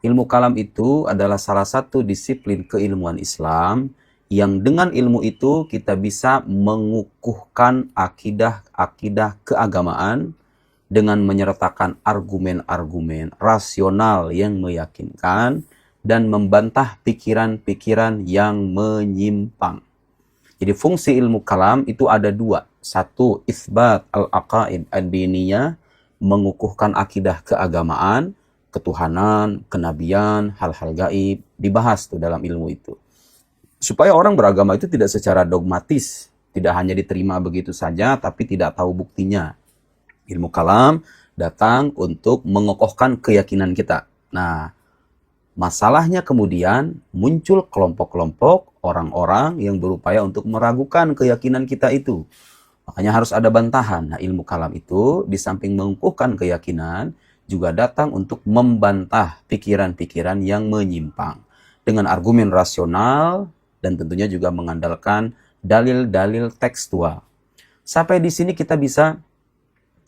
ilmu kalam itu adalah salah satu disiplin keilmuan Islam yang dengan ilmu itu kita bisa mengukuhkan akidah keagamaan dengan menyertakan argumen-argumen rasional yang meyakinkan dan membantah pikiran-pikiran yang menyimpang. Jadi fungsi ilmu kalam itu ada dua. Satu, isbat al-aqaid ad-diniyah, mengukuhkan akidah keagamaan, ketuhanan, kenabian, hal-hal gaib, dibahas tuh dalam ilmu itu. Supaya orang beragama itu tidak secara dogmatis, tidak hanya diterima begitu saja, tapi tidak tahu buktinya. Ilmu kalam datang untuk mengokohkan keyakinan kita. Nah, masalahnya kemudian muncul kelompok-kelompok orang-orang yang berupaya untuk meragukan keyakinan kita itu. Makanya harus ada bantahan. Nah, ilmu kalam itu di samping mengukuhkan keyakinan, juga datang untuk membantah pikiran-pikiran yang menyimpang. Dengan argumen rasional dan tentunya juga mengandalkan dalil-dalil tekstual. Sampai di sini kita bisa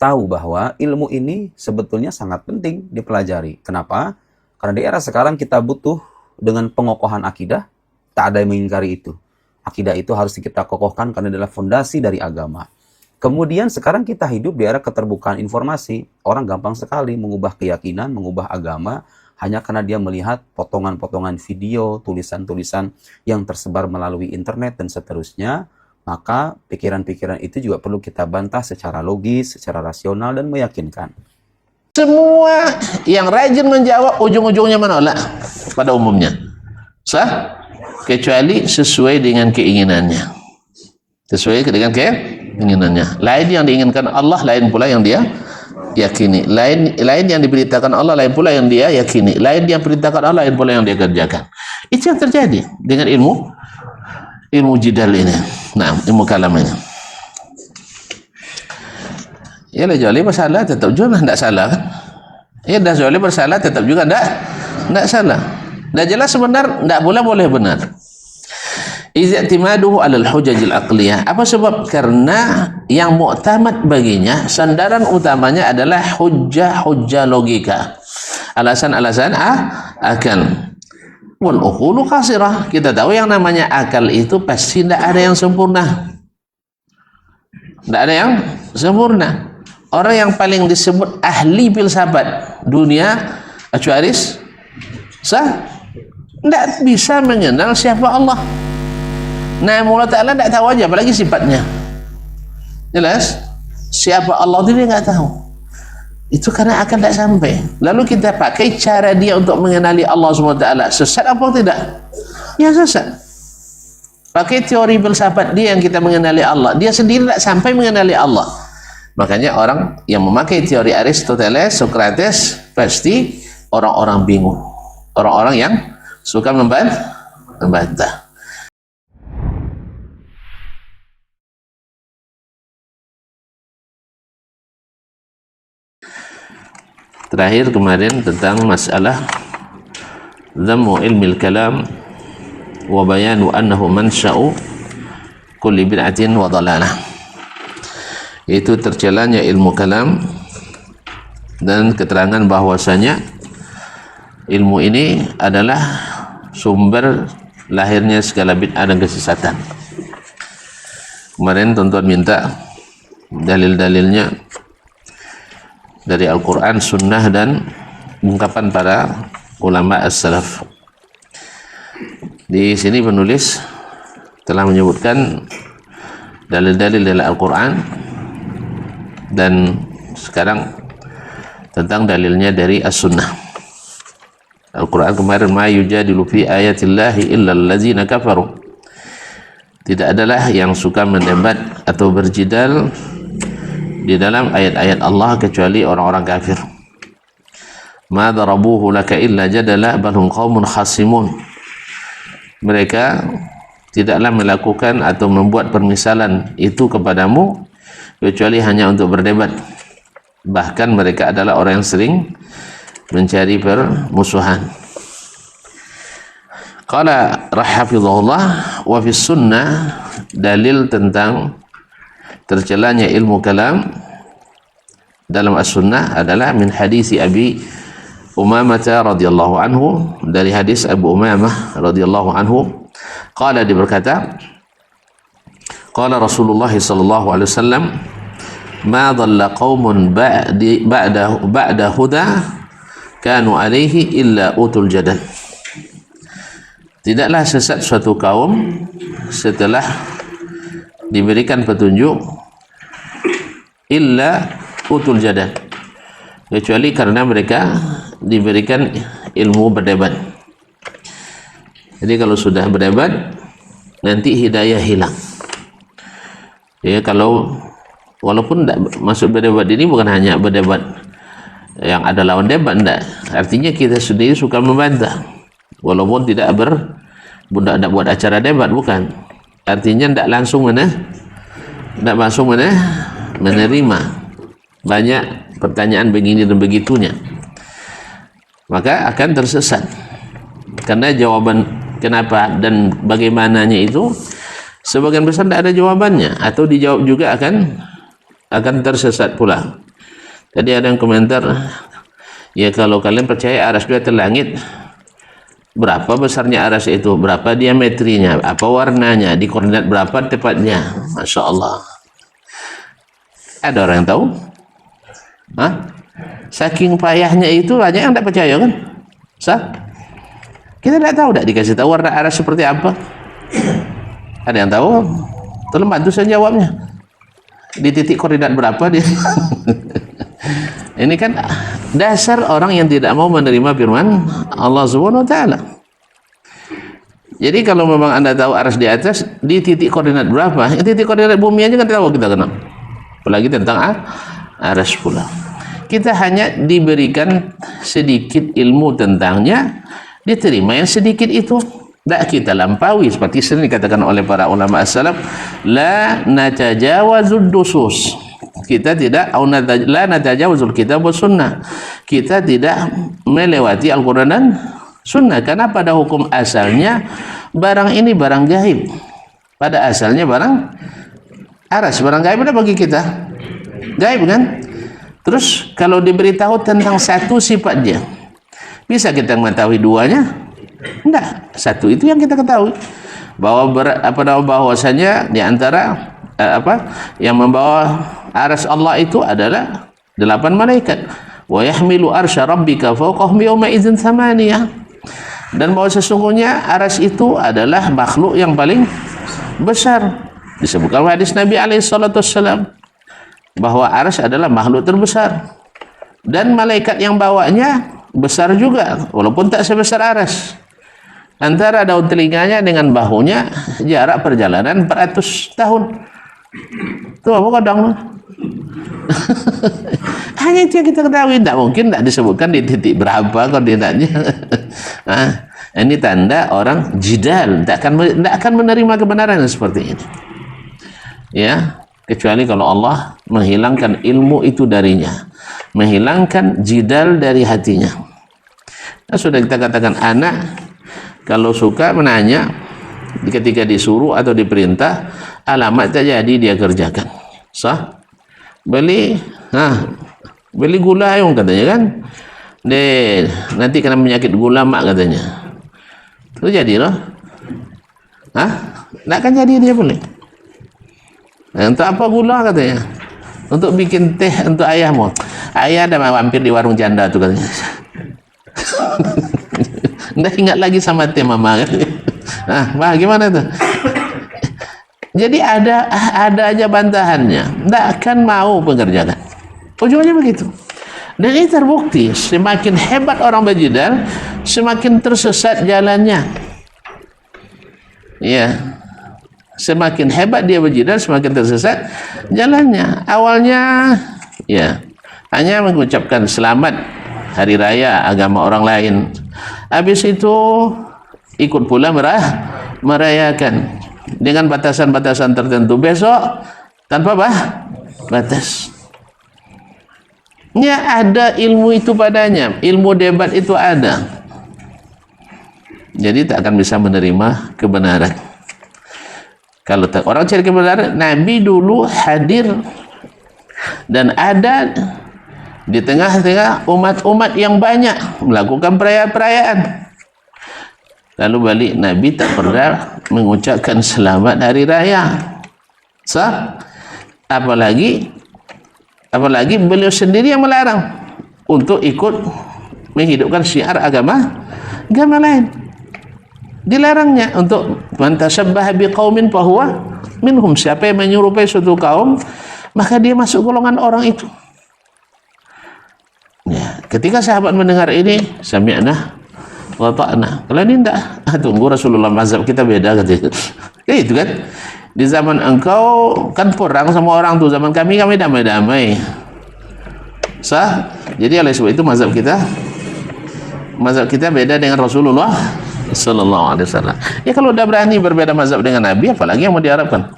tahu bahwa ilmu ini sebetulnya sangat penting dipelajari. Kenapa? Karena di era sekarang kita butuh dengan pengokohan akidah, tak ada yang mengingkari itu. Akidah itu harus kita kokohkan karena adalah fondasi dari agama. Kemudian sekarang kita hidup di era keterbukaan informasi. Orang gampang sekali mengubah keyakinan, mengubah agama, hanya karena dia melihat potongan-potongan video, tulisan-tulisan yang tersebar melalui internet dan seterusnya. Maka pikiran-pikiran itu juga perlu kita bantah secara logis, secara rasional, dan meyakinkan. Semua yang rajin menjawab ujung-ujungnya menolak pada umumnya. Sah? Kecuali sesuai dengan keinginannya. Sesuai dengan keinginannya. Lain yang diinginkan Allah, lain pula yang dia yakini. Lain yang diberitakan Allah, lain pula yang dia yakini. Lain yang diperintahkan Allah, lain pula yang dia kerjakan. Itu yang terjadi dengan ilmu jidal ini. Nah, ilmu kalam ini. Ya lah Joli bersalah tetap juga tidak salah kan? Ya dah Joli bersalah tetap juga tidak salah. Dah jelas benar, tidak boleh benar. Izatimaduhu alal hujajil aqliyah. Apa sebab? Karena yang muktamad baginya, sandaran utamanya adalah hujjah logika. Alasan-alasan akal. Wal uqulu qasirah. Kita tahu yang namanya akal itu pasti tidak ada yang sempurna. Tidak ada yang sempurna. Orang yang paling disebut ahli filsafat dunia, Acuaris, tidak bisa mengenal siapa Allah. Nah, Allah Ta'ala tidak tahu aja, apalagi sifatnya. Jelas? Siapa Allah itu dia tidak tahu. Itu karena akan tidak sampai. Lalu kita pakai cara dia untuk mengenali Allah SWT. Sesat apa tidak? Ya sesat. Pakai teori filsafat dia yang kita mengenali Allah. Dia sendiri tidak sampai mengenali Allah. Makanya orang yang memakai teori Aristoteles, Socrates, pasti orang-orang bingung. Orang-orang yang suka membantah. Terakhir kemarin tentang masalah dhammu ilmil kalam wa bayanu annahu mansya'u kulli bid'atin wa dhalalah. Itu tercelanya ilmu kalam dan keterangan bahwasanya ilmu ini adalah sumber lahirnya segala bid'ah dan kesesatan. Kemarin tuan-tuan minta dalil-dalilnya dari Al-Quran, Sunnah, dan ungkapan para ulama as-salaf. Di sini penulis telah menyebutkan dalil-dalil dari Al-Quran dan sekarang tentang dalilnya dari as-Sunnah. Al-Quran kemarin, ma yujadilu fi ayatillahi illa allazina kafaru. Tidak adalah yang suka mendebat atau berjidal di dalam ayat-ayat Allah kecuali orang-orang kafir. Ma darabuhu laka illa jadala bal hum qaumun khasimun. Mereka tidaklah melakukan atau membuat permisalan itu kepadamu kecuali hanya untuk berdebat. Bahkan mereka adalah orang yang sering mencari permusuhan. Qala rahafizahullah wa fi sunnah, dalil tentang tercelanya ilmu kalam dalam as-sunnah adalah min hadisi Abi Umamah radhiyallahu anhu, dari hadis Abu Umamah radhiyallahu anhu, qala, dia berkata, qala Rasulullah sallallahu alaihi wasallam, ma dhalla qaumun ba'da huda kanu alaihi illa utul jadal. Tidaklah sesat suatu kaum setelah diberikan petunjuk illa utul jadal, kecuali karena mereka diberikan ilmu berdebat. Jadi kalau sudah berdebat nanti hidayah hilang. Ya, kalau walaupun masuk berdebat ini bukan hanya berdebat yang ada lawan debat, enggak. Artinya kita sendiri suka membantah, walaupun tidak buat acara debat, bukan. Artinya tidak langsung menerima banyak pertanyaan begini dan begitunya, maka akan tersesat. Karena jawaban kenapa dan bagaimananya itu sebagian besar tidak ada jawabannya, atau dijawab juga akan tersesat pula. Jadi ada yang komentar, ya kalau kalian percaya aras di atas langit, berapa besarnya aras itu, berapa diametrinya, apa warnanya, di koordinat berapa tepatnya. Masya Allah. Ada orang yang tahu? Hah? Saking payahnya itu banyak yang tidak percaya, kan? Kita tidak tahu, tidak dikasih tahu warna aras seperti apa. Ada yang tahu? Tolong bantu saya jawabnya. Di titik koordinat berapa dia? Ini kan dasar orang yang tidak mau menerima firman Allah Subhanahu wa taala. Jadi kalau memang Anda tahu aras di atas, di titik koordinat berapa? Titik koordinat bumi aja kan tahu kita kenal. Apalagi tentang aras pula. Kita hanya diberikan sedikit ilmu tentangnya, diterima yang sedikit itu. Tak kita lampaui, seperti sering dikatakan oleh para ulama as-salaf, la natajawazud dusus. Kita tidak, la natajawazul kitab wa sunnah. Kita tidak melewati Al-Quran dan sunnah, karena pada hukum asalnya barang ini barang gaib. Pada asalnya barang aras, barang gaib ada bagi kita. Gaib kan? Terus kalau diberitahu tentang satu sifatnya, bisa kita mengetahui duanya? Enggak, satu itu yang kita ketahui, bahwasanya di antara yang membawa aras Allah itu adalah 8 malaikat. Wa yahmilu arsya rabbika fawqahum yawma idzin thamaniyah. Dan bahwa sesungguhnya aras itu adalah makhluk yang paling besar. Disebutkan hadis Nabi alaihi salatu wassalam bahwa aras adalah makhluk terbesar, dan malaikat yang bawanya besar juga, walaupun tak sebesar aras. Antara daun telinganya dengan bahunya jarak perjalanan 400 tahun. Itu apa kadang? Hanya itu yang kita ketahui. Tidak mungkin tidak disebutkan di titik berapa koordinatnya. Nah, ini tanda orang jidal, tidak akan menerima kebenaran seperti ini. Ya, kecuali kalau Allah menghilangkan ilmu itu darinya, menghilangkan jidal dari hatinya. Nah, sudah kita katakan, anak kalau suka menanya ketika disuruh atau diperintah, alamat tak jadi dia kerjakan. Sah? Beli gula yung katanya kan. Nanti kena penyakit gula mak katanya. Itu jadi loh. Nak kan jadi dia boleh. Untuk apa gula katanya? Untuk bikin teh untuk ayahmu. Ayah ada mampir di warung janda tuh katanya. Nggak ingat lagi sama teh mama kan? Nah, gimana tuh? Jadi ada aja bantahannya. Nggak akan mau mengerjakan. Ujungnya begitu. Dan ini terbukti, semakin hebat orang berjidal, semakin tersesat jalannya. Ya, semakin hebat dia berjidal, semakin tersesat jalannya. Awalnya, ya, hanya mengucapkan selamat hari raya agama orang lain. Habis itu ikut pula merayakan dengan batasan-batasan tertentu. Besok tanpa batas. Ya, ada ilmu itu padanya, ilmu debat itu ada. Jadi tak akan bisa menerima kebenaran. Kalau orang cari kebenaran, Nabi dulu hadir dan ada di tengah-tengah umat-umat yang banyak melakukan perayaan-perayaan. Lalu balik Nabi tak pernah mengucapkan selamat hari raya. Apalagi beliau sendiri yang melarang untuk ikut menghidupkan syiar agama lain. Dilarangnya untuk man tashabbaha biqaumin fahuwa minhum, siapa yang menyerupai suatu kaum maka dia masuk golongan orang itu. Ya, ketika sahabat mendengar ini, sami'na wa ta'na. Kalau ini enggak, tunggu Rasulullah, mazhab kita beda katanya. Ya itu kan. Di zaman engkau kan perang sama orang tuh, zaman kami damai-damai. Jadi oleh sebab itu mazhab kita beda dengan Rasulullah sallallahu alaihi wasallam. Ya kalau udah berani berbeda mazhab dengan Nabi, apalagi yang mau diharapkan?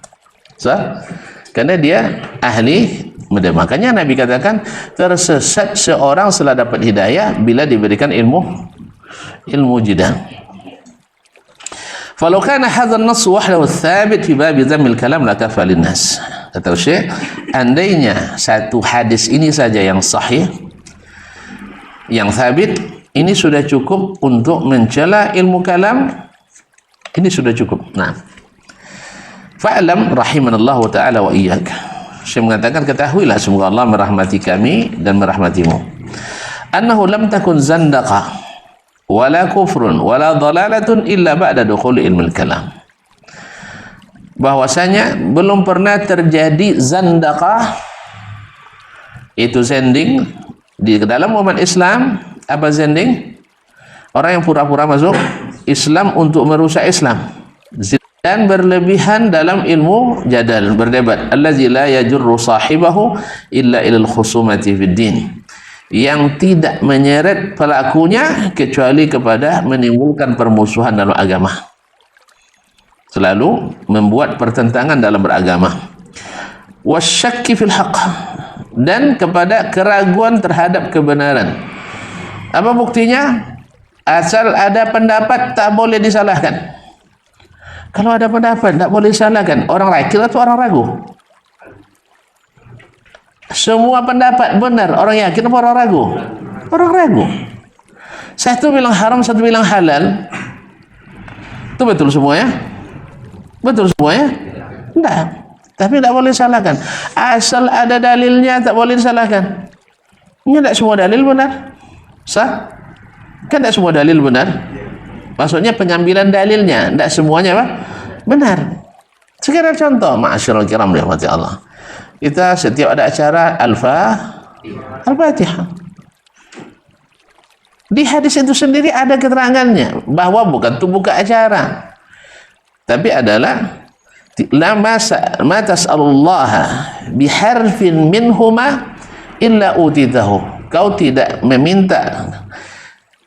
Karena dia ahli. Makanya Nabi katakan tersesat seorang setelah dapat hidayah bila diberikan ilmu jidal. Falau kana hadha an-nass wahdahu thabit fi bab dhamm al-kalam la kafa lin-nas. Kata Syekh, andainya satu hadis ini saja yang sahih, yang thabit, ini sudah cukup untuk mencela ilmu kalam, ini sudah cukup. Nah, fa'lam rahimanallahu ta'ala wa iyyak. Syekh mengatakan, ketahuilah semoga Allah merahmati kami dan merahmatimu, annahu lam takun zandaqa wala kufrun wala dalalatun illa ba'da dukhul ilmu kalam. Bahwasanya belum pernah terjadi zandaqah, itu zending di dalam umat Islam. Apa zending? Orang yang pura-pura masuk Islam untuk merusak Islam dan berlebihan dalam ilmu jadal, berdebat. Allazi la yajurru sahibahu illa ilal khusumati fid din, yang tidak menyeret pelakunya kecuali kepada menimbulkan permusuhan dalam agama, selalu membuat pertentangan dalam beragama. Wasyakki fil haqq, dan kepada keraguan terhadap kebenaran. Apa buktinya? Asal ada pendapat tak boleh disalahkan. Kalau ada pendapat tak boleh disalahkan. Orang yakin atau orang ragu? Semua pendapat benar. Orang yakin atau orang ragu? Orang ragu. Satu bilang haram, satu bilang halal. Itu betul semuanya? Betul semuanya? Tidak. Tapi tak boleh disalahkan. Asal ada dalilnya tak boleh disalahkan. Ini tak semua dalil benar. Sah? Kan tak semua dalil benar. Maksudnya pengambilan dalilnya, tidak semuanya apa? Benar. Sekedar contoh, ma'asyiral kiram rahmati Allah. Kita setiap ada acara Al-Fatihah. Di hadis itu sendiri ada keterangannya bahwa bukan itu buka acara. Tapi adalah ma tas'alullaha biharfin minhuma illa utitahu. Kau tidak meminta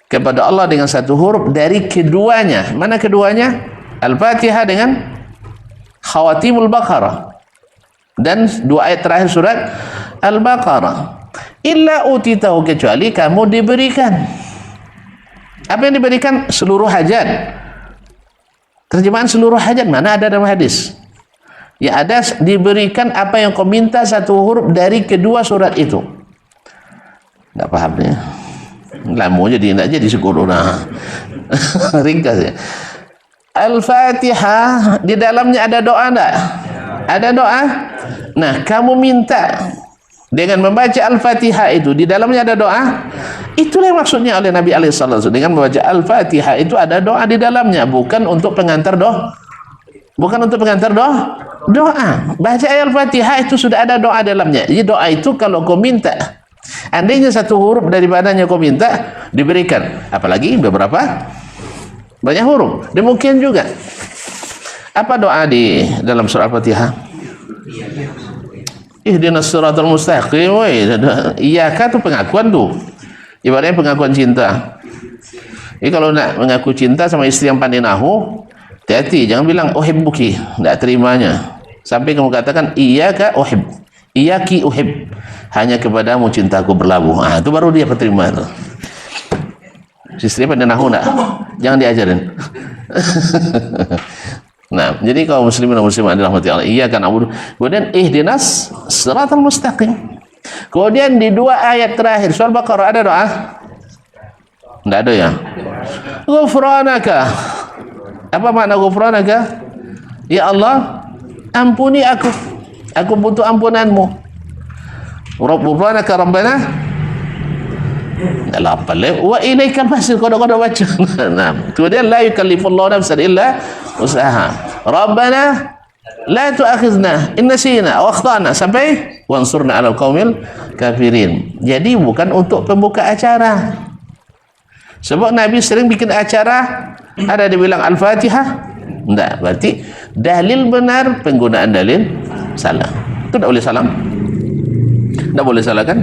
kepada Allah dengan satu huruf dari keduanya. Mana keduanya? Al-Fatihah dengan Khawatimul Baqarah, dan dua ayat terakhir surat Al-Baqarah. Illa utitahu, kecuali kamu diberikan. Apa yang diberikan? Seluruh hajat. Terjemahan seluruh hajat mana ada dalam hadis? Ya ada diberikan apa yang kau minta, satu huruf dari kedua surat itu. Tidak pahamnya. Lama jadi tidak jadi syukur. Ringkas ya. Al-Fatihah di dalamnya ada doa enggak? Ada doa. Nah, kamu minta dengan membaca Al-Fatihah itu di dalamnya ada doa. Itulah yang maksudnya oleh Nabi alaihi salatu dengan membaca Al-Fatihah itu ada doa di dalamnya, bukan untuk pengantar doa. Bukan untuk pengantar doa. Doa. Baca Al-Fatihah itu sudah ada doa dalamnya. Jadi doa itu kalau kau minta, andainya satu huruf daripadanya kau minta, diberikan. Apalagi beberapa banyak huruf. Demikian juga. Apa doa di dalam surah Al-Fatihah? Ihdinas siratal mustaqim. Iyyaka itu pengakuan tuh. Ibaratnya pengakuan cinta. Jadi kalau nak mengaku cinta sama istri yang pandai nahu, hati-hati, jangan bilang uhibbuki, tidak terimanya. Sampai kamu katakan iyyaka uhib, iyyaki uhib, hanya kepadamu cintaku berlabuh. Ah, itu baru dia terima itu. Istri pandai nahu enggak? Jangan diajarin. Nah, jadi kaum muslimin dan muslimat adalah mati Allah. Iya kan abudu. Kemudian ihdinas siratal mustaqim. Kemudian di 2 ayat terakhir surah Baqarah ada doa? Tidak ada ya. Ghufranaka. Apa makna ghufranaka? Ya Allah, ampuni aku. Aku butuh ampunanmu. Ghufranaka Rabbana. Dah apa le? Wa ilaikal masir, kau-kau baca. Nah, kemudian la yukallifullahu nafsan illa usaha. Rabbana la tu'akhidna in nasina aw akhtana sampai wansurna 'alal qaumil kafirin. Jadi bukan untuk pembuka acara. Sebab Nabi sering bikin acara ada dibilang Al-Fatihah. Enggak, berarti dalil benar, penggunaan dalil salah. Itu tak boleh salah. Tak boleh salah kan?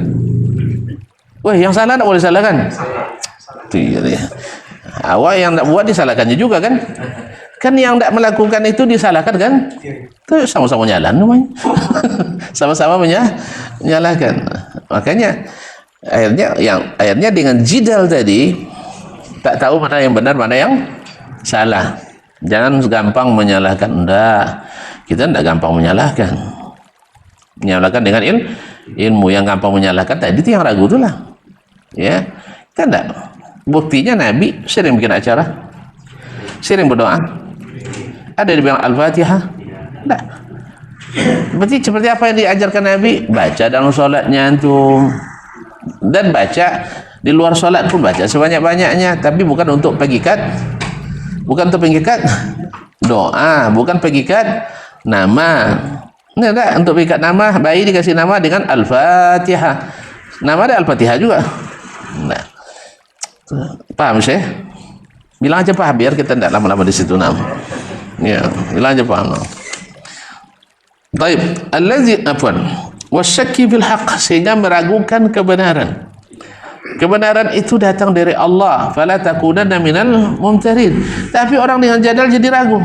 Wah, yang salah tak boleh salah kan? Itu dia. Awak yang tak buat disalahkannya juga kan? Kan yang tak melakukan itu disalahkan kan? Itu sama-sama jalan namanya. Sama-sama menyalahkan. Makanya akhirnya dengan jidal tadi tak tahu mana yang benar, mana yang salah. Jangan gampang menyalahkan. Enggak. Kita enggak gampang menyalahkan. Menyalahkan dengan ilmu. Yang gampang menyalahkan tadi itu yang ragu itulah. Ya. Kan enggak. Buktinya Nabi sering bikin acara. Sering berdoa. Ada dibilang Al-Fatihah? Enggak. Berarti seperti apa yang diajarkan Nabi? Baca dalam solatnya antum. Dan baca di luar solat pun baca sebanyak-banyaknya, tapi bukan untuk pengikat, bukan untuk pengikat doa, bukan pengikat nama. Ini ada untuk pengikat nama, bayi dikasih nama dengan Al-Fatihah. Nama ada Al-Fatihah juga. Nah, paham sih? Bilang aja paham biar kita tidak lama-lama di situ nama. Ya, bilang aja paham. Baik, allazi afwan wasyakki fil haqq, sehingga meragukan kebenaran. Kebenaran itu datang dari Allah. Fala takunanna minal mumtarin. Tapi orang dengan jadal jadi ragu.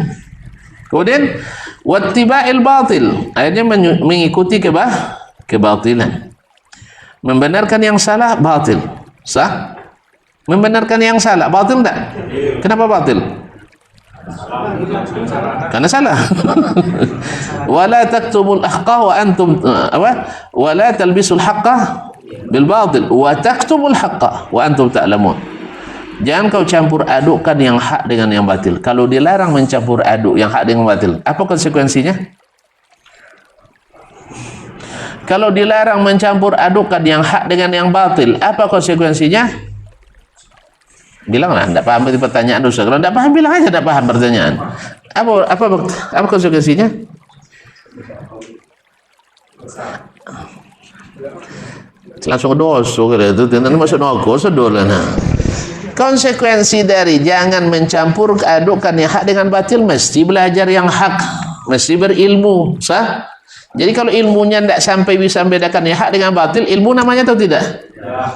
Kemudian wattiba'il batil, akhirnya mengikuti kebatilan. Membenarkan yang salah batil. Sah? Membenarkan yang salah batil enggak? Kenapa batil? Karena salah. Wala taktumul haqqa wa antum wala talbisul haqqa bil batil wa taktumul haqqa wa antum ta'lamun. Jangan kau campur adukkan yang hak dengan yang batil. Kalau dilarang mencampur aduk yang hak dengan batil, apa konsekuensinya? Kalau dilarang mencampur adukkan yang hak dengan yang batil, apa konsekuensinya? Bilanglah, tidak paham pertanyaan dosa. Kalau tidak paham, bilang aja tidak paham pertanyaan. Apa konsekuensinya? Langsung dosa gitu. Nanti masuk neraka sedul. Konsekuensi dari jangan mencampur adukkan yang hak dengan batil, mesti belajar yang hak, mesti berilmu. Sah? Jadi kalau ilmunya tidak sampai bisa membedakan yang hak dengan batil, ilmu namanya atau tidak?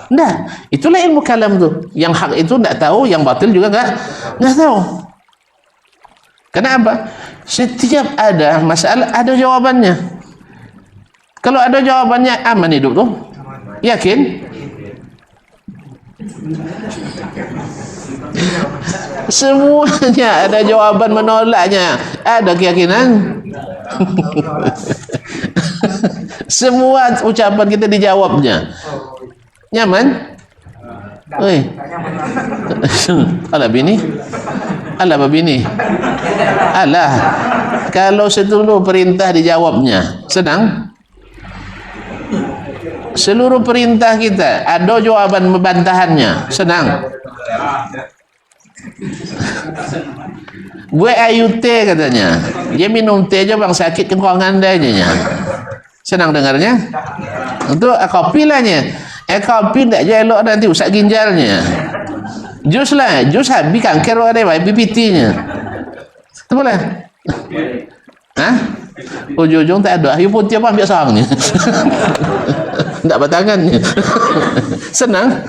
Tidak. Itulah ilmu kalam tuh. Yang hak itu tidak tahu, yang batil juga nggak tahu. Kenapa? Setiap ada masalah ada jawabannya. Kalau ada jawabannya, aman hidup tuh. Yakin? Semuanya ada jawaban menolaknya. Ada keyakinan? Semua ucapan kita dijawabnya. Nyaman? Oi. Alah bini? Alah babini? Alah. Kalau seluruh perintah dijawabnya, senang? Seluruh perintah kita ada jawaban bantahannya, senang? Gue ayu teh katanya. Dia minum teh aja bang sakit kengkongan danya. Senang dengarnya? Untuk kopi lahnya. Kopi tak je elok nanti usap ginjalnya. Jus lah, jus habis kanker ada PPT-nya. Itu boleh? Hah? Ujung-ujung tak ada. Ayo putih apa ambil sarangnya. Tak batangannya. Senang?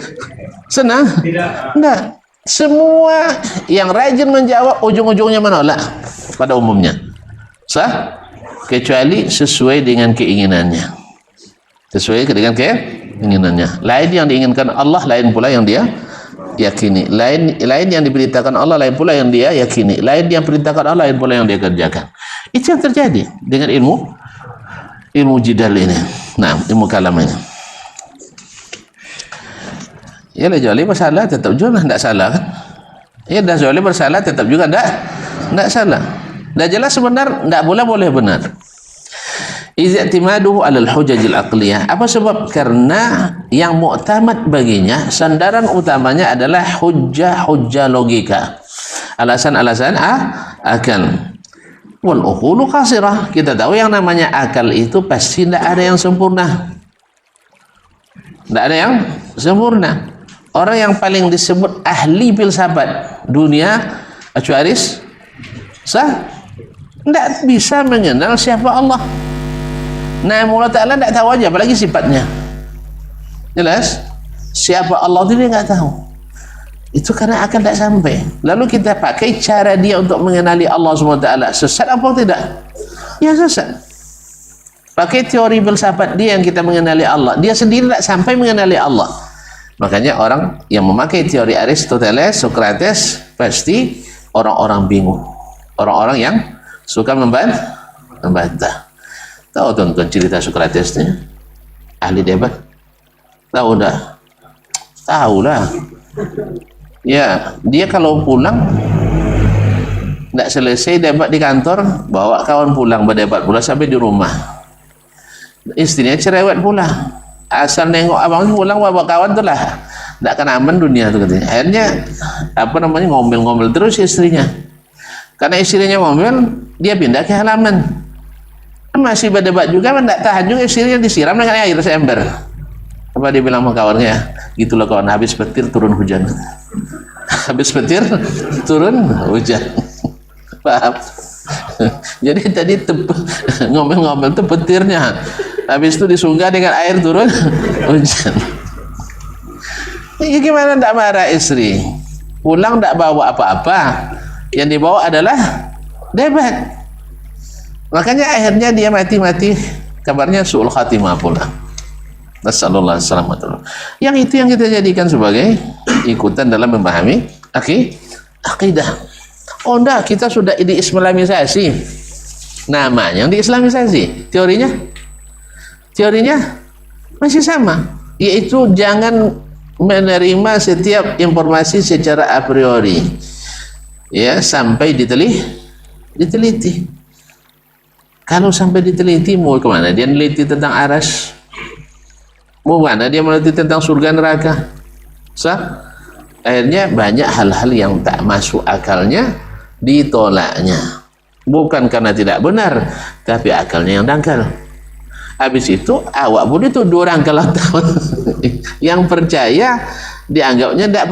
Senang? Tidak. Semua yang rajin menjawab ujung-ujungnya menolak pada umumnya. Sah? Kecuali sesuai dengan keinginannya. Sesuai dengan keinginannya. Lain yang diinginkan Allah, lain pula yang dia yakini. Lain yang diberitakan Allah, lain pula yang dia yakini. Lain yang perintahkan Allah, lain pula yang dia kerjakan. Itu yang terjadi dengan ilmu jidal ini. Nah, ilmu kalam ini. Ya dah zalim bersalah tetap juga tidak salah kan? Ya dah zalim bersalah tetap juga tidak salah. Dah jelas benar, tidak boleh benar. I'timaduhu 'alal hujajil aqliyah. Apa sebab? Karena yang muktamad baginya, sandaran utamanya adalah hujjah logika. Alasan-alasan akal. Wal uqulu qasirah. Kita tahu yang namanya akal itu pasti tidak ada yang sempurna. Tidak ada yang sempurna. Orang yang paling disebut ahli filsafat dunia, Acuaris, tidak bisa mengenal siapa Allah. Nah, Allah Ta'ala tidak tahu aja, apalagi sifatnya. Jelas? Siapa Allah itu dia nggak tahu. Itu karena akan tidak sampai. Lalu kita pakai cara dia untuk mengenali Allah SWT. Sesat apa tidak? Ya sesat. Pakai teori filsafat dia yang kita mengenali Allah. Dia sendiri tidak sampai mengenali Allah. Makanya orang yang memakai teori Aristoteles, Socrates, pasti orang-orang bingung. Orang-orang yang suka membantah. Tahu tuan-tuan cerita Socrates ni? Ahli debat? Tahu dah? Tahu lah. Ya, dia kalau pulang tidak selesai debat di kantor, bawa kawan pulang berdebat pula sampai di rumah. Istrinya cerewet pula. Asal nengok abang pulang bawa kawan tu lah. Tak akan aman dunia tu katanya. Akhirnya ngomel-ngomel terus istrinya. Karena istrinya ngomel, dia pindah ke halaman. Masih berdebat juga, tak tahan juga, istrinya disiram dengan air seember. Apa dia bilang sama kawannya? Gitulah kawan, habis petir turun hujan. Habis petir turun hujan. Paham? Jadi tadi ngomel-ngomel itu petirnya. Habis itu disunggah dengan air turun hujan. Ini gimana tak marah istri? Pulang tak bawa apa-apa. Yang dibawa adalah debat. Makanya akhirnya dia mati-mati, kabarnya su'ul khatimah pula. Nasallallahu alaihi wasallam. Yang itu yang kita jadikan sebagai ikutan dalam memahami akidah. Oh enggak, kita sudah di-islamisasi. Namanya di-islamisasi. Teorinya masih sama, yaitu jangan menerima setiap informasi secara a priori. Ya, sampai diteliti. Kalau sampai diteliti, mau kemana? Dia meneliti tentang aras, mau mana dia meneliti tentang surga neraka. Akhirnya banyak hal-hal yang tak masuk akalnya ditolaknya, bukan karena tidak benar, tapi akalnya yang dangkal. Habis itu awak pun dituduh orang kalau tahu. Yang percaya dianggapnya tidak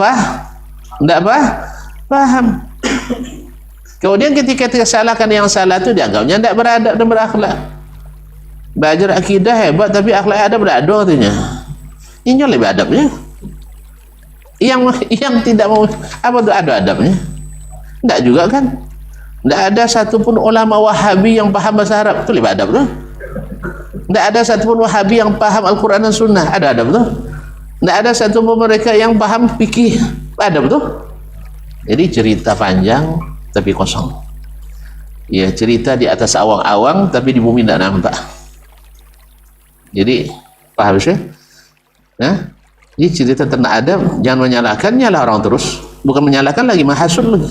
paham. Kemudian ketika tersalahkan yang salah itu dianggapnya tidak beradab dan berakhlak. Belajar akidah hebat tapi akhlak ada berado katanya. Ini lebih adabnya. Yang tidak mau apa itu ada adabnya? Tidak juga kan? Tidak ada satupun ulama Wahabi yang paham bahasa Arab, itu lebih adab tuh. Tidak ada satupun Wahabi yang paham Al-Quran dan Sunnah, ada adab tuh. Tidak ada satupun mereka yang paham fikih, adab tuh. Jadi cerita panjang tapi kosong. Ya, cerita di atas awang-awang tapi di bumi tidak nampak. Jadi paham sih? Nah, ini cerita tentang adab, jangan menyalahkan, nyalah orang terus, bukan menyalahkan lagi, mahasud lagi.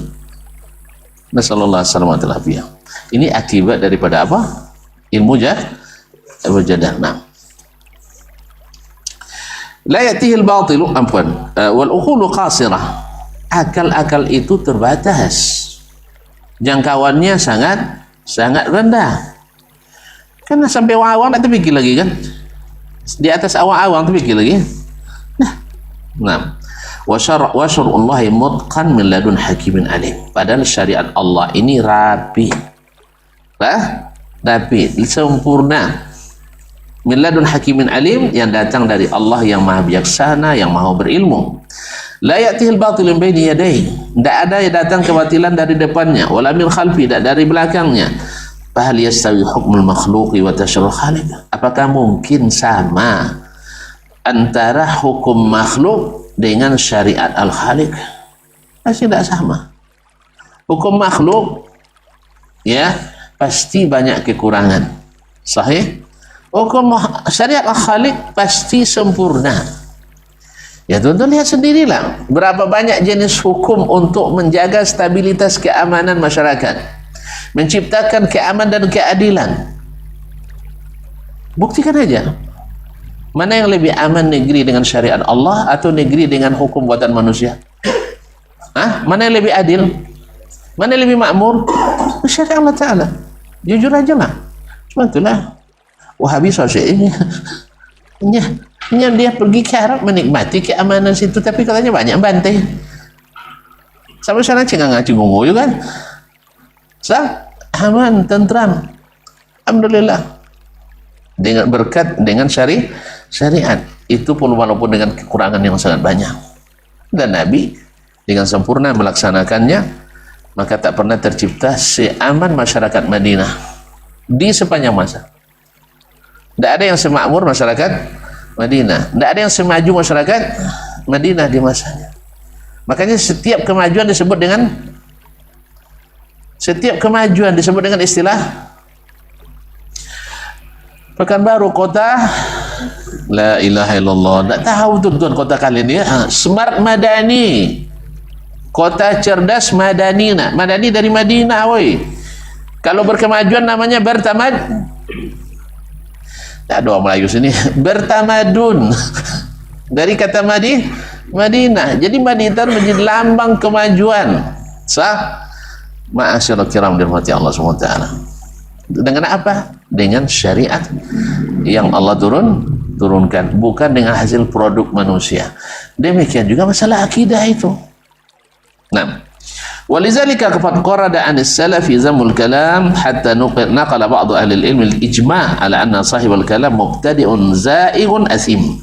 Nasallallahu alaihi wasallam. Ini akibat daripada apa? Ilmu jadah. Nah, la ya'tihi al-batilu wal uqulu qasirah. Akal-akal itu terbatas. Jangkauannya sangat rendah. Karena sampai awang-awang tak terpikir lagi kan? Di atas awang-awang terpikir lagi. Nah, wa syar'ullahi mutqan min ladun hakimin alim. Padahal syariat Allah ini rapi, sempurna. Min ladun hakimin alim, yang datang dari Allah yang maha bijaksana, yang maha berilmu. La ya'tihil batil min baini yadayhi. Tidak ada yang datang kebatilan dari depannya, wala min khalfi, tidak dari belakangnya. Fahal yastawi hukmul makhluqi wa tasyrul khaliq? Apakah mungkin sama antara hukum makhluk dengan syariat al-khaliq? Pasti tidak sama. Hukum makhluk ya pasti banyak kekurangan. Sahih? Hukum syariat al-khaliq pasti sempurna. Ya tuan-tuan lihat sendirilah berapa banyak jenis hukum untuk menjaga stabilitas keamanan masyarakat, menciptakan keamanan dan keadilan. Buktikan aja. Mana yang lebih aman, negeri dengan syariat Allah atau negeri dengan hukum buatan manusia? Hah? Mana yang lebih adil? Mana yang lebih makmur? Syariat Allah Ta'ala. Jujur aja lah. Cuma itulah Wahabi sosialnya. Dia pergi ke Arab menikmati keamanan situ, tapi katanya banyak bantai. Sampai sana cengang-ngaci gungu juga kan. Aman, tentram. Alhamdulillah. Dengan berkat dengan syariat itu pun walaupun dengan kekurangan yang sangat banyak. Dan Nabi dengan sempurna melaksanakannya, maka tak pernah tercipta seaman masyarakat Madinah di sepanjang masa. Tidak ada yang semakmur masyarakat Madinah, tidak ada yang semaju masyarakat Madinah di masanya. Makanya setiap kemajuan disebut dengan istilah Pekanbaru kota la ilaha illallah. Tak tahu tuan-tuan kota kalian ya. Smart Madani, kota cerdas Madani. Madani dari Madinah, woi. Kalau berkemajuan namanya bertamad. Tak ada orang Melayu sini. Bertamadun. Dari kata Madinah. Jadi Madinah menjadi lambang kemajuan. Sah? Ma'asyiral kiram dirahmati Allah SWT. Dengan apa? Dengan syariat yang Allah turunkan, bukan dengan hasil produk manusia. Demikian juga masalah akidah itu. Nah, walizalika qad qarada an as-salaf fi zamul kalam hatta naqala ba'd ahli al-ilm al-ijma' ala anna sahib al-kalam mubtadi'un za'igun asim.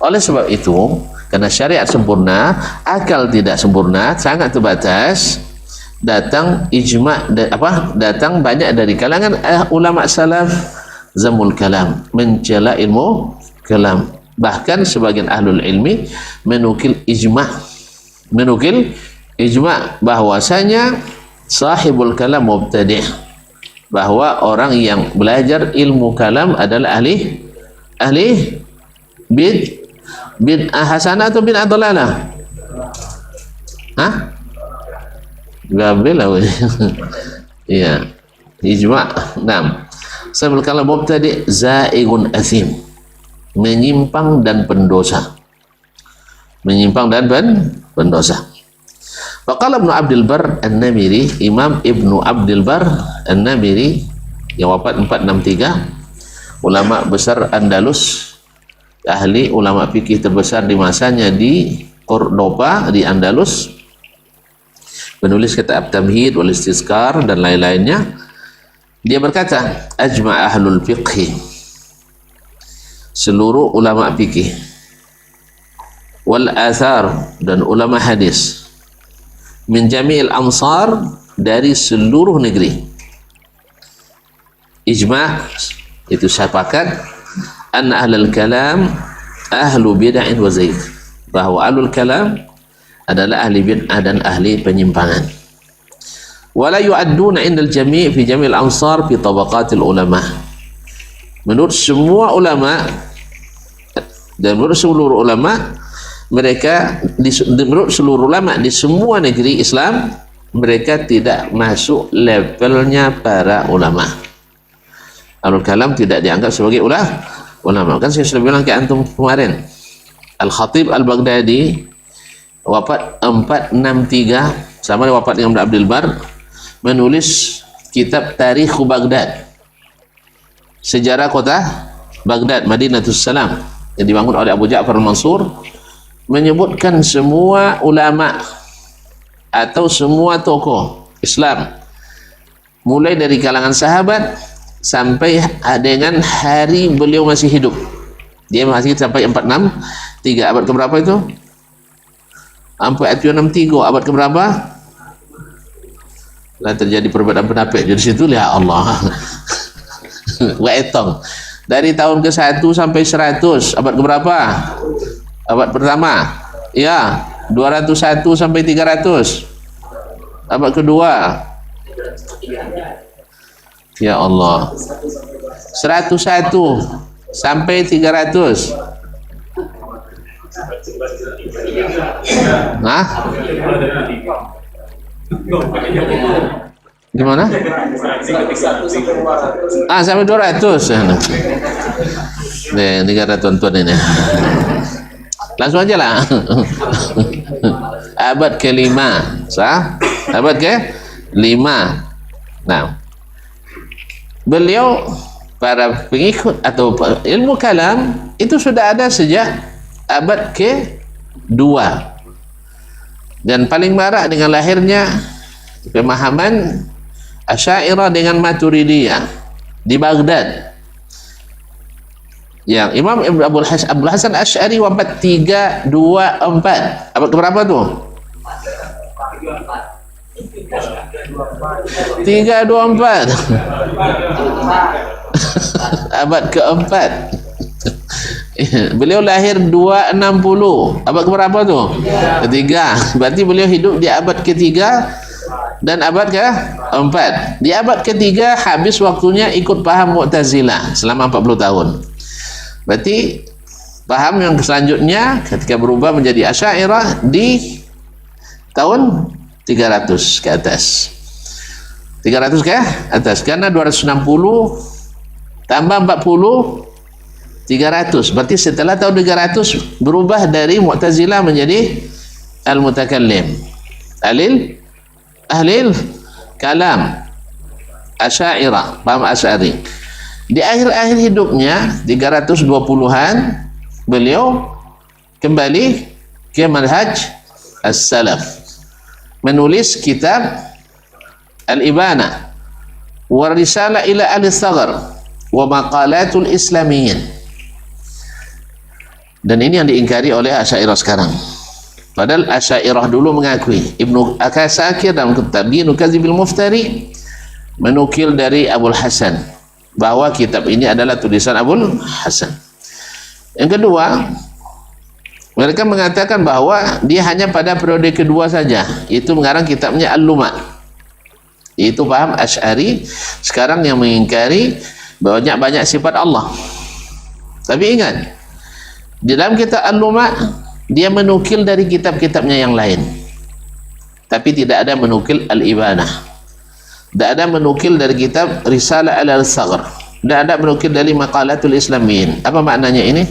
Oleh sebab itu, karena syariat sempurna, akal tidak sempurna, sangat terbatas, datang ijma' datang banyak dari kalangan ulama salaf zamul kalam, mencela ilmu kalam. Bahkan sebagian ahlul ilmi menukil ijma' bahwasanya sahibul kalam mubtadi', bahwa orang yang belajar ilmu kalam adalah ahli bid'ah hasanah atau bid'ah dhalalah. Hah? Gabriel lah. Iya, ijma'. Nah, sahibul kalam mubtadi' za'igun asim, menyimpang dan pendosa. Faqala Ibnu Abdul Barr An-Namiri, Imam Ibnu Abdul Barr An-Namiri yang wafat 463, ulama besar Andalus, ahli ulama fikih terbesar di masanya di Cordoba di Andalus, penulis kitab Tamhid wal Istizkar dan lain-lainnya. Dia berkata, ajma' ahlul fiqhi, seluruh ulama fikih, wal athar, dan ulama hadis, min jami'il amsar, dari seluruh negeri, ijma' itu sepakat, anna ahlul kalam ahlu bid'ah wa zaid, bahwa ahlul kalam adalah ahli bid'ah dan ahli penyimpangan. Wala yu'adduna indal jami' fi jami'il amsar fi tabaqatil ulama. Menurut semua ulama dan menurut seluruh ulama, mereka menurut seluruh ulama di semua negeri Islam, mereka tidak masuk levelnya para ulama. Ahlul kalam tidak dianggap sebagai ulama. Kan saya sudah bilang ke antum kemarin, Al-Khatib Al-Baghdadi wafat 463 sama wafat Imam Abdul Barr, menulis kitab Tarikh Baghdad, sejarah kota Baghdad, Madinatus Salam, yang dibangun oleh Abu Ja'far Al-Mansur, menyebutkan semua ulama atau semua tokoh Islam mulai dari kalangan sahabat sampai dengan hari beliau masih hidup. Dia masih sampai 463, abad keberapa itu? Sampai 463, abad keberapa? Lah terjadi perbedaan pendapat. Jadi situ ya Allah. Waetong. Dari tahun ke-1 sampai 100, abad keberapa? Abad pertama. Ya, 201 sampai 300. Abad kedua. Ya Allah. 101 sampai 300. Nah, gimana? Sampai 200. Nih, ini kata tuan-tuan ini. Langsung aja lah. Abad ke-5, sah? Abad ke-5. Nah, beliau, para pengikut atau ilmu kalam itu sudah ada sejak abad ke-2, dan paling marak dengan lahirnya pemahaman Asy'ariyah dengan Maturidiyah di Baghdad, yang Imam Abdul Hasan Asy'ari wafat 324. Abad keberapa tuh? 324. Abad keempat. Beliau lahir 260. Abad keberapa tuh? Ketiga. Berarti beliau hidup di abad ketiga dan abad keempat. Di abad ketiga habis waktunya ikut paham Mu'tazilah selama 40 tahun. Berarti paham yang selanjutnya ketika berubah menjadi Asy'ariyah di tahun 300 ke atas. 300 ke atas, karena 260 tambah 40 300. Berarti setelah tahun 300 berubah dari Mu'tazilah menjadi Al-Mutakallim, Ahlil Kalam, Asy'ariyah, paham Asy'ari. Di akhir-akhir hidupnya 320-an beliau kembali ke manhaj as-salaf, menulis kitab Al-Ibana wa Risalah ila Al-Saghar wa Maqalatul Islamiyyin. Dan ini yang diingkari oleh Asy'ariyah sekarang. Padahal Asy'ariyah dulu mengakui. Ibnu Akasakir dalam kitab Tabyiinu Kadzibil Muftari menukil dari Abul Hasan bahwa kitab ini adalah tulisan Abul Hasan. Yang kedua, mereka mengatakan bahwa dia hanya pada periode kedua saja, itu mengarang kitabnya Al-Luma'. Itu paham Asy'ari sekarang yang mengingkari banyak sifat Allah. Tapi ingat, di dalam kitab Al-Luma' dia menukil dari kitab-kitabnya yang lain, tapi tidak ada menukil Al-Ibanah, tidak ada menukil dari kitab Risalah Al-Saghar, tidak ada menukil dari Maqalatul Islamiyyin. Apa maknanya ini?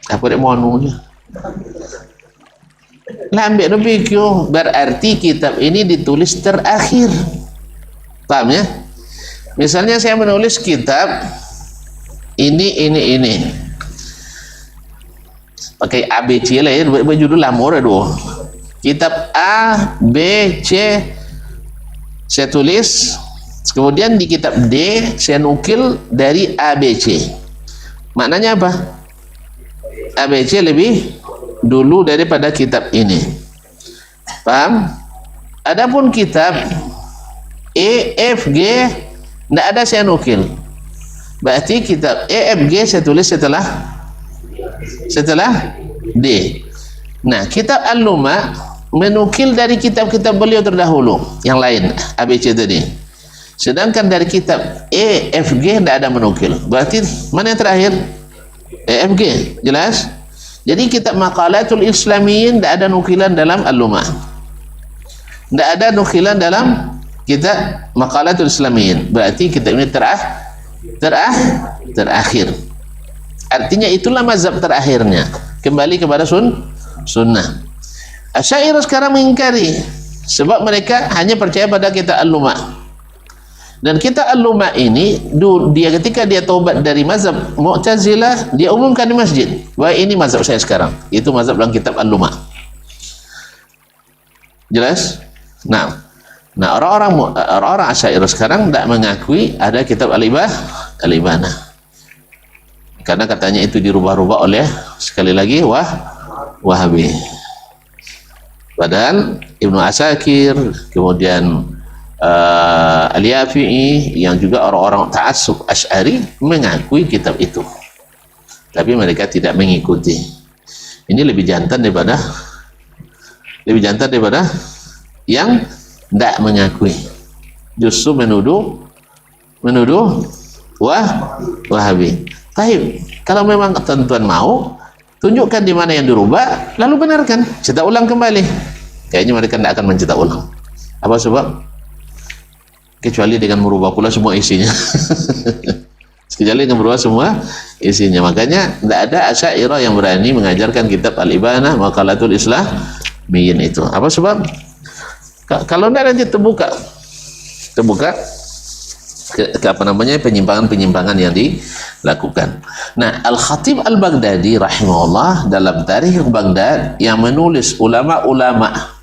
Apa dia mau anunya? Lah ambil lebih berarti kitab ini ditulis terakhir. Paham ya? Misalnya saya menulis kitab ini pakai ABC lah ya, berjudul lamur aduh. Kitab A, B, C saya tulis, kemudian di kitab D saya nukil dari ABC. Maknanya apa? ABC lebih dulu daripada kitab ini. Paham? Adapun kitab E, F, G tidak ada saya nukil. Berarti kitab E, F, G saya tulis setelah D. Nah, kitab Al-Luma' menukil dari kitab-kitab beliau terdahulu yang lain, ABC tadi. Sedangkan dari kitab E, F, G tidak ada menukil. Berarti mana yang terakhir? E, F, G. Jelas? Jadi kitab Maqalatul Islamiyyin tidak ada nukilan dalam Al-Luma'. Tidak ada nukilan dalam kitab Maqalatul Islamiyyin. Berarti kitab ini terakhir. Artinya itulah mazhab terakhirnya. Kembali kepada sunnah. Asy'ariyah sekarang mengingkari, sebab mereka hanya percaya pada kitab Al-Luma'. Dan kitab Al-Luma' ini dia ketika dia taubat dari mazhab Mu'tazilah, dia umumkan di masjid bahwa ini mazhab saya sekarang. Itu mazhab dalam kitab Al-Luma'. Jelas? Nah, orang-orang Asy'ariyah sekarang tidak mengakui ada kitab Al-Ibanah. Karena katanya itu dirubah-rubah oleh sekali lagi Wahabi. Padahal Ibnu Asakir, kemudian Al-Yafi'i, yang juga orang-orang ta'assub Asy'ari mengakui kitab itu, tapi mereka tidak mengikuti. Ini lebih jantan daripada yang tidak mengakui, justru menuduh menuduh Wahabi. Baik, kalau memang tuan-tuan mau, tunjukkan di mana yang dirubah, lalu benarkan, cetak ulang kembali. Kayaknya mereka tidak akan mencetak ulang. Apa sebab? Kecuali dengan merubah pula semua isinya. Kecuali dengan merubah semua isinya. Makanya tidak ada Asy'ariyah yang berani mengajarkan kitab Al-Ibanah Maqalatul Islamiyyin itu. Apa sebab? Kalau tidak nanti terbuka ke apa namanya penyimpangan-penyimpangan yang dilakukan. Nah, Al-Khatib Al-Baghdadi rahimahullah dalam Tarikh Baghdad yang menulis ulama-ulama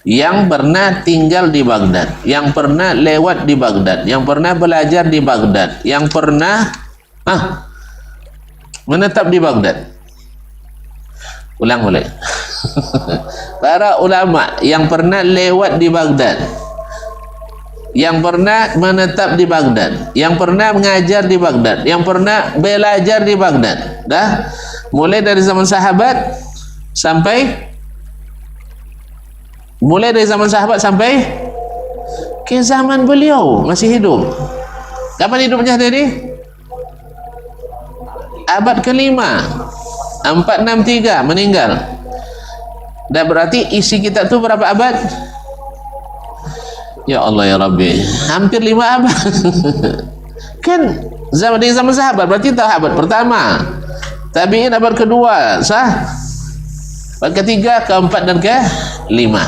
yang pernah tinggal di Baghdad, yang pernah lewat di Baghdad, yang pernah belajar di Baghdad, yang pernah menetap di Baghdad. Ulang boleh. Para ulama yang pernah lewat di Baghdad, yang pernah menetap di Baghdad, yang pernah mengajar di Baghdad, yang pernah belajar di Baghdad, dah mulai dari zaman sahabat sampai sampai ke zaman beliau masih hidup. Kapan hidupnya tadi? Abad kelima, 463 meninggal. Dan berarti isi kitab itu berapa abad? Ya Allah ya Rabbi, hampir 5 abad. Kan di zaman sahabat, berarti abad pertama, tabi'in abad kedua, sah? Abad ketiga, keempat dan kelima.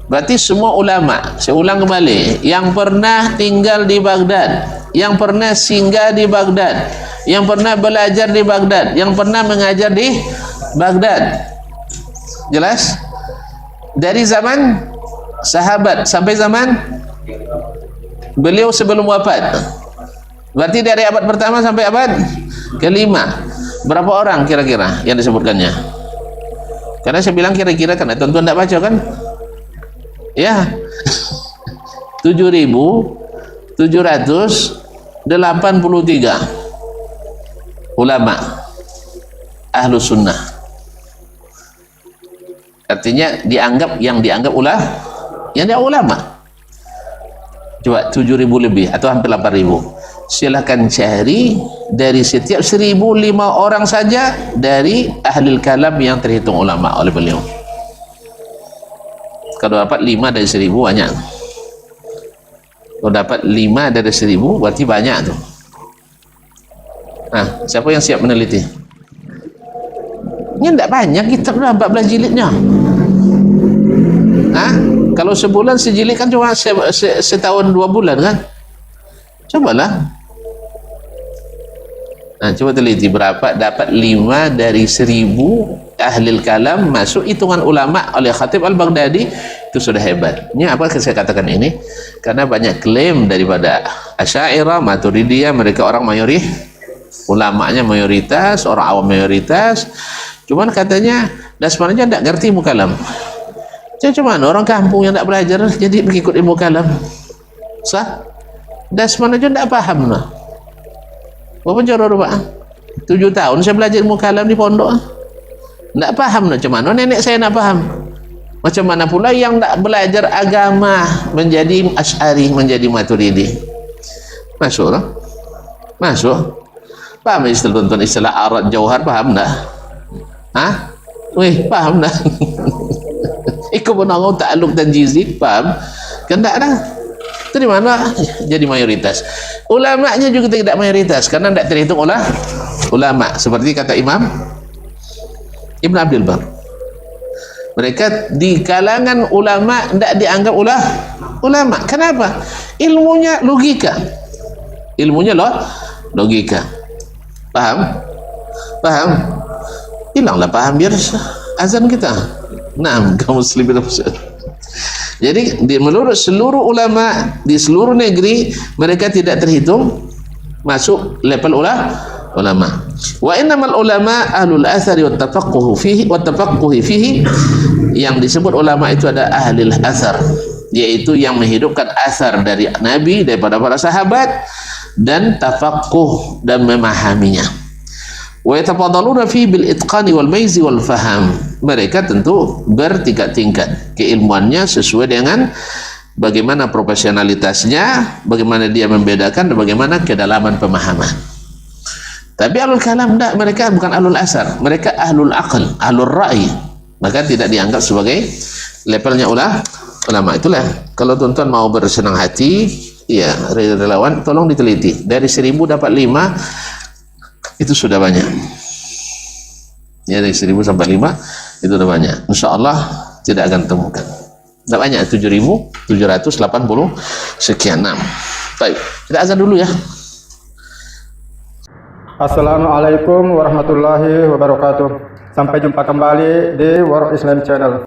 Berarti semua ulama, saya ulang kembali, yang pernah tinggal di Baghdad, yang pernah singgah di Baghdad, yang pernah belajar di Baghdad, yang pernah mengajar di Baghdad. Jelas? Dari zaman sahabat sampai zaman beliau sebelum wafat. Berarti dari abad pertama sampai abad kelima. Berapa orang kira-kira yang disebutkannya? Karena saya bilang kira-kira karena tuan-tuan tidak baca kan? Ya. 7.783 ulama Ahlus Sunnah. Artinya dianggap ulama. Coba 7.000 lebih atau hampir 8.000. Silakan cari dari setiap 1.000 5 orang saja dari ahli kalam yang terhitung ulama oleh beliau. Kalau dapat 5 dari 1.000 banyak. Kalau dapat 5 dari 1.000 berarti banyak tuh. Nah, siapa yang siap meneliti? Ini tidak banyak kitab dah 14 jilidnya. Kalau sebulan sejilid kan cuma setahun 2 bulan kan? Cobalah. Nah, coba teliti berapa dapat 5 dari 1.000 ahli kalam masuk hitungan ulama oleh Khatib Al-Baghdadi, itu sudah hebat. Ini apa saya katakan ini? Karena banyak klaim daripada Asy'ariyah, Maturidiyah, mereka orang ulamanya mayoritas, orang awam mayoritas. Cuman katanya dasarnya tidak ngerti ilmu kalam. Cuma orang kampung yang tidak belajar jadi mengikut ilmu kalam. Sah? Dasarnya tidak paham lah. Berapa jauh Pak? 7 tahun saya belajar ilmu kalam di pondok. Tidak paham macam mana nenek saya nak paham. Macam mana pula yang tak belajar agama menjadi Asy'ari, menjadi Maturidi. Masuk lah. Masuk. Paham istilah tuan-tuan, istilah arat jauhar paham tak? Paham tak? Ikut penanggung ta'aluk dan jizik paham? Kan tak dah. Itu di mana jadi mayoritas. Ulamanya juga tidak mayoritas karena tidak terhitung ulama. Seperti kata Imam Ibn Abdul Bar. Mereka di kalangan ulama tidak dianggap ulama. Kenapa? Ilmunya logika. Logika. Paham? Hilanglah paham biar azan kita. Nah, kaum muslimin. Jadi menurut seluruh ulama di seluruh negeri mereka tidak terhitung masuk level ulama. Wa innamal ulama ahlul athari wat tafaqquhi fihi. Yang disebut ulama itu ada ahlul athar, yaitu yang menghidupkan asar dari Nabi, daripada para sahabat, dan tafaqquh dan memahaminya. Wa yatafadaluna fi bil itqani wal maizi wal faham. Mereka tentu bertingkat-tingkat keilmuannya sesuai dengan bagaimana profesionalitasnya, bagaimana dia membedakan, dan bagaimana kedalaman pemahaman. Tapi ahlul kalam enggak, mereka bukan ahlul asar, mereka ahlul aql, ahlul ra'i, maka tidak dianggap sebagai levelnya ulama. Itulah kalau tuan-tuan mau bersenang hati, ya relawan, tolong diteliti. Dari 1000 dapat 5, itu sudah banyak. Ya, dari 1000 sampai 5 itu sudah banyak. Insya Allah tidak akan temukan. Tidak banyak, 7.780 sekian. Baik, kita azan dulu ya. Assalamualaikum warahmatullahi wabarakatuh. Sampai jumpa kembali di World Islam Channel.